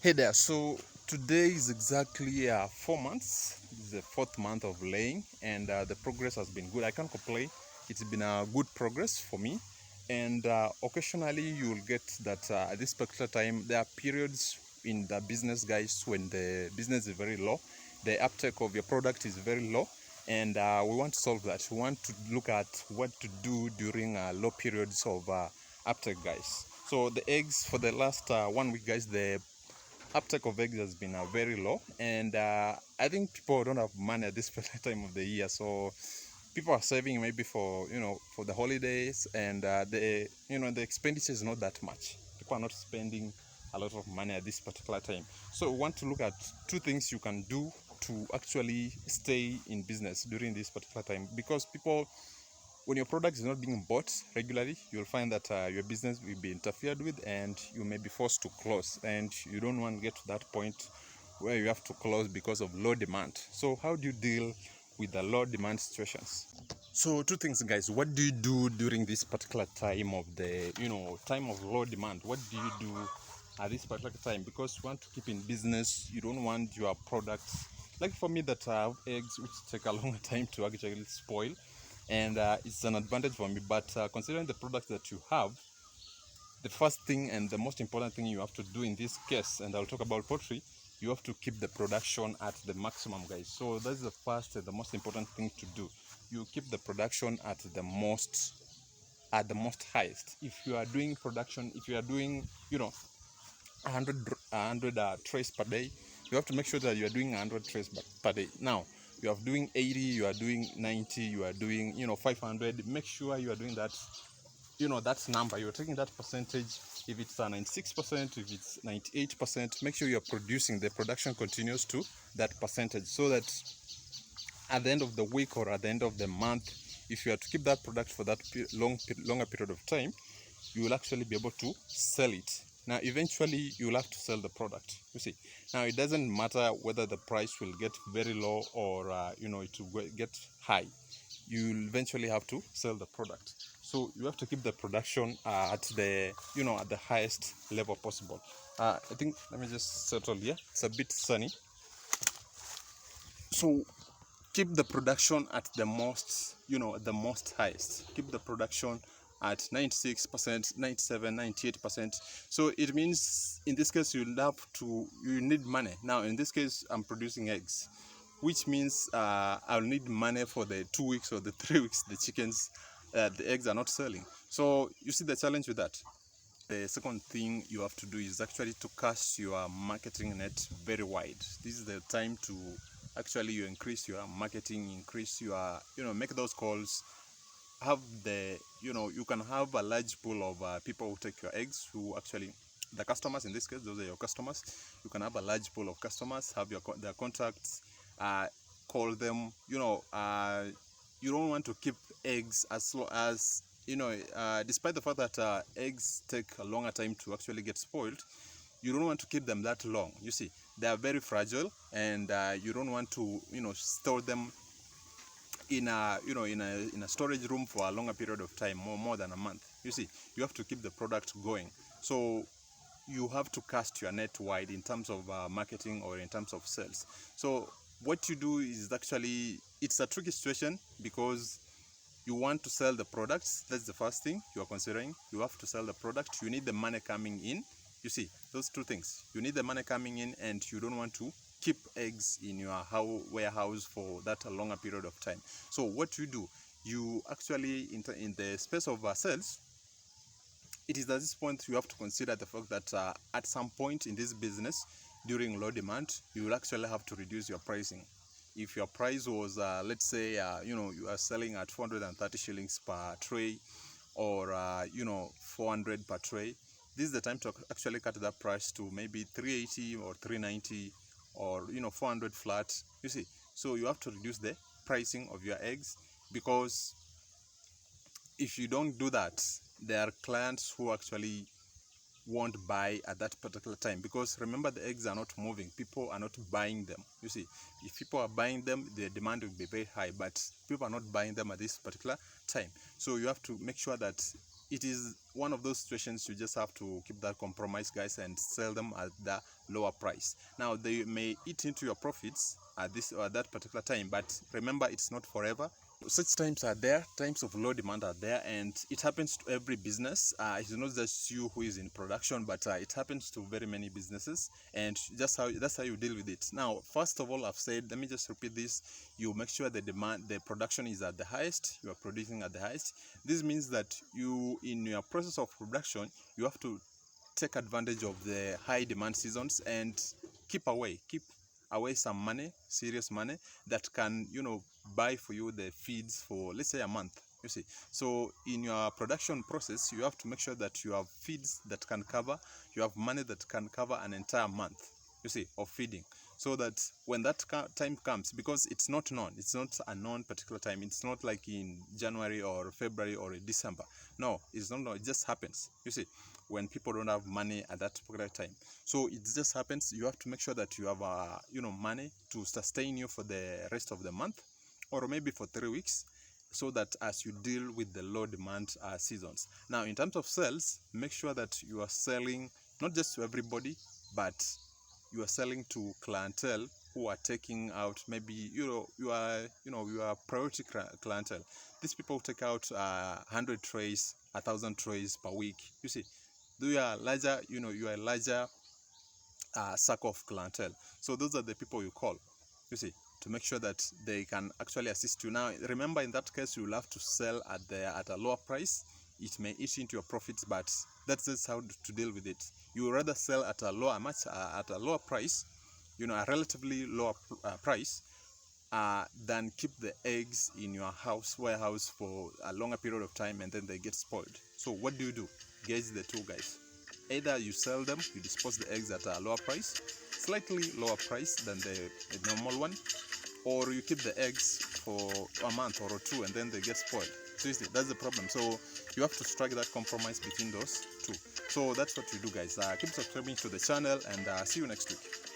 Hey there, so today is exactly 4 months. This is the fourth month of laying, and the progress has been good. I can't complain. It's been a good progress for me, and occasionally you'll get that at this particular time there are periods in the business, guys, when the business is very low, the uptake of your product is very low, and we want to solve that. We want to look at what to do during low periods of uptake, guys. So the eggs for the last 1 week, guys, the uptake of eggs has been very low, and I think people don't have money at this particular time of the year, so people are saving maybe for for the holidays, and the expenditure is not that much. People are not spending a lot of money at this particular time, so we want to look at two things you can do to actually stay in business during this particular time, because people, when your product is not being bought regularly, you'll find that your business will be interfered with and you may be forced to close, and you don't want to get to that point where you have to close because of low demand. So how do you deal with the low demand situations? So two things, guys. What do you do during this particular time of the time of low demand? What do you do at this particular time? Because you want to keep in business, you don't want your products, like for me that I have eggs which take a longer time to actually spoil, and it's an advantage for me. But considering the products that you have, the first thing and the most important thing you have to do in this case, and I'll talk about poultry, you have to keep the production at the maximum, guys. So that's the first and the most important thing to do. You keep the production at the most highest. If you are doing production, if you are doing 100 trays per day, you have to make sure that you are doing 100 trays per day. Now you are doing 80, you are doing 90, you are doing 500. Make sure you are doing that, that number, you're taking that percentage. If it's 96%, if it's 98%, make sure you're producing, the production continues to that percentage, so that at the end of the week or at the end of the month, if you are to keep that product for that longer period of time, you will actually be able to sell it. Now eventually you'll have to sell the product, you see. Now it doesn't matter whether the price will get very low or it will get high, you'll eventually have to sell the product. So you have to keep the production at the at the highest level possible. I think, let me just settle here, it's a bit sunny. So keep the production at the most, the most highest. Keep the production at 96%, 97, 98%. So it means in this case you need money. Now in this case I'm producing eggs, which means I'll need money for the 2 weeks or the 3 weeks the chickens, the eggs are not selling. So you see the challenge with that. The second thing you have to do is actually to cast your marketing net very wide. This is the time to actually you increase your marketing, increase your, make those calls, have the, you can have a large pool of people who take your eggs, who actually, the customers in this case, those are your customers. You can have a large pool of customers, have their contacts, call them. You don't want to keep eggs as slow as, despite the fact that eggs take a longer time to actually get spoiled, you don't want to keep them that long. You see, they are very fragile, and you don't want to store them in a in a storage room for a longer period of time, more than a month. You see, you have to keep the product going. So you have to cast your net wide in terms of marketing or in terms of sales. So what you do is actually, it's a tricky situation, because you want to sell the products. That's the first thing you are considering. You have to sell the product, you need the money coming in. You see, those two things, you need the money coming in, and you don't want to keep eggs in your warehouse for that a longer period of time. So what you do, you actually, in the space of sales, it is at this point you have to consider the fact that at some point in this business, during low demand, you will actually have to reduce your pricing. If your price was, let's say, you are selling at 430 shillings per tray, or 400 per tray, this is the time to actually cut that price to maybe 380 or 390, or 400 flat. You see, so you have to reduce the pricing of your eggs, because if you don't do that, there are clients who actually won't buy at that particular time, because remember, the eggs are not moving, people are not buying them. You see, if people are buying them, the demand will be very high, but people are not buying them at this particular time. So you have to make sure that it is one of those situations you just have to keep that compromise, guys, and sell them at the lower price. Now they may eat into your profits at this or that particular time, but remember, it's not forever. Such times are there, times of low demand are there, and it happens to every business. It's not just you who is in production, but it happens to very many businesses, and that's how you deal with it. Now, first of all, I've said, let me just repeat this: you make sure the production is at the highest, you are producing at the highest. This means that you, in your process of production, you have to take advantage of the high demand seasons and keep away some money, serious money, that can, buy for you the feeds for, let's say, a month. You see, so in your production process, you have to make sure that you have feeds that can cover, you have money that can cover an entire month, you see, of feeding, so that when that time comes, because it's not a known particular time, it's not like in January or February or December. No, it's not. No, it just happens, you see, when people don't have money at that particular time. So it just happens. You have to make sure that you have money to sustain you for the rest of the month, or maybe for 3 weeks, so that as you deal with the low demand seasons. Now, in terms of sales, make sure that you are selling not just to everybody, but you are selling to clientele who are taking out, maybe you are priority clientele. These people take out 100 trays, 1,000 trays per week. You see, you are a larger circle of clientele. So those are the people you call, you see, to make sure that they can actually assist you. Now, remember, in that case, you'll have to sell at a lower price. It may eat into your profits, but that's just how to deal with it. You would rather sell at a lower price, a relatively lower price, than keep the eggs in your warehouse for a longer period of time and then they get spoiled. So what do? Gauge the two, guys. Either you sell them, you dispose the eggs at a lower price, slightly lower price than the normal one, or you keep the eggs for a month or two and then they get spoiled. Seriously, that's the problem. So you have to strike that compromise between those two. So that's what you do, guys. Keep subscribing to the channel, and see you next week.